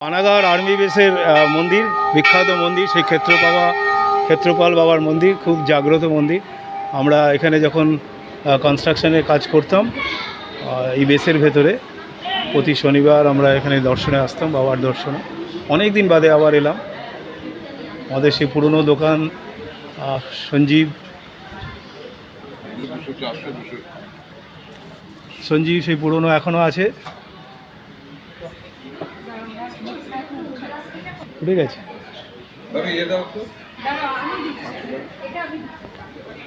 Panagarh army বেসের মন্দির, বিখ্যাত মন্দির, সেই ক্ষেত্রপাল বাবার মন্দির, খুব জাগ্রত মন্দির। আমরা এখানে যখন কনস্ট্রাকশনের কাজ করতাম এই বেসের ভেতরে, প্রতি শনিবার আমরা এখানে দর্শনে আসতাম, বাবার দর্শনে। অনেক দিন বাদে আবার এলাম। আমাদের সেই পুরনো দোকান সঞ্জীব সেই পুরনো এখনও আছে, উঠে গেছে।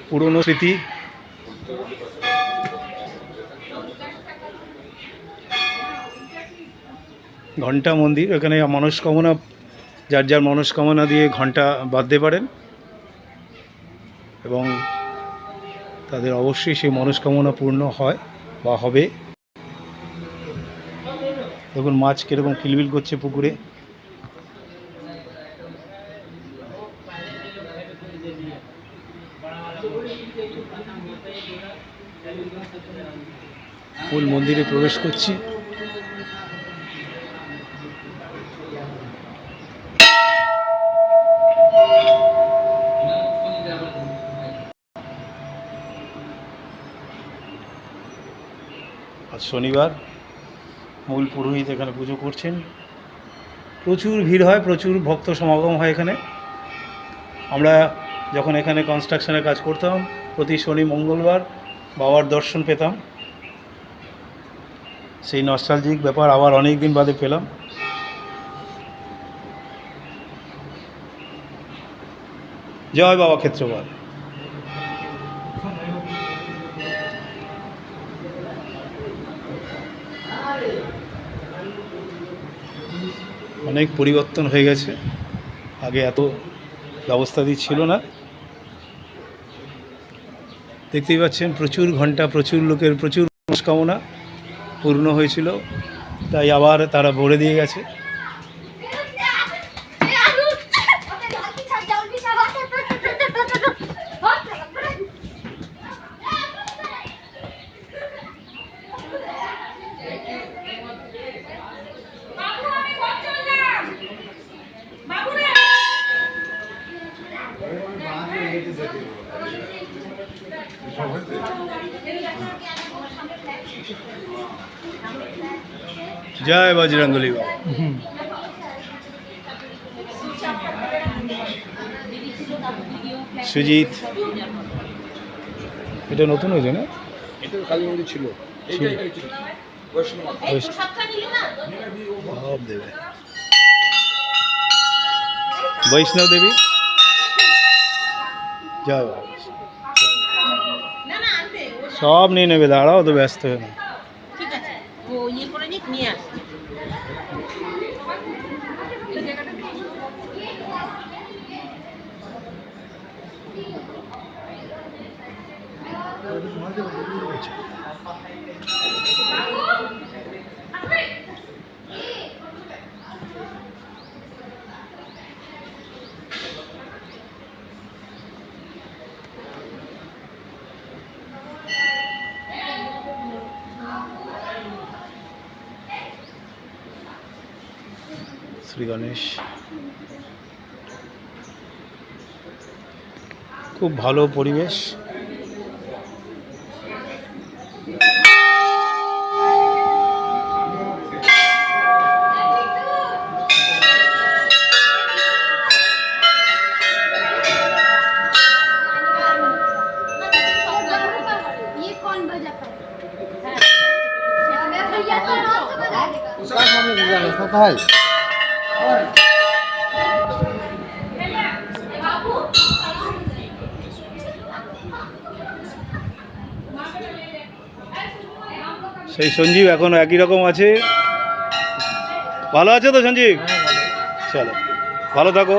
পুরনো স্মৃতি। ঘণ্টা মন্দির, এখানে মনস্কামনা, যার যার মনস্কামনা দিয়ে ঘণ্টা বাঁধতে পারেন এবং তাদের অবশ্যই সেই মনস্কামনা পূর্ণ হয় বা হবে। দেখুন মাছ কীরকম কিলবিল করছে পুকুরে। মূল মন্দিরে প্রবেশ করছি। আজ শনিবার, মূল পুরোহিত এখানে পুজো করছেন। প্রচুর ভিড় হয়, প্রচুর ভক্ত সমাগম হয় এখানে। আমরা যখন এখানে কনস্ট্রাকশনের কাজ করতাম, প্রতি শনি মঙ্গলবার বাবার দর্শন পেতাম। সেই নস্টালজিক ব্যাপার আবার অনেক দিন বাদে পেলাম। জয় বাবা ক্ষেত্রপাল। অনেক পরিবর্তন হয়ে গেছে, আগে এত ব্যবস্থাদি ছিল না। দেখতেই পাচ্ছেন প্রচুর ঘন্টা, প্রচুর লোকের প্রচুর মনস্কামনা পূর্ণ হয়েছিল, তাই আবার তারা ভরে দিয়ে গেছে। জয় বজরঙ্গলী বাবা। সুজিত, এটা নতুন হয়েছে না? এটা কালী মন্দির ছিল, সব দেবে বৈষ্ণব দেবী। জয় বাবা। সব নিয়ে নেবে, দাঁড়াও তো, ব্যস্ত হয়ে না। শ্রী গণেশ, খুব ভালো পরিবেশ। সেই সঞ্জীব এখন একই রকম আছে। ভালো আছে তো সঞ্জীব? চলো, ভালো থাকো।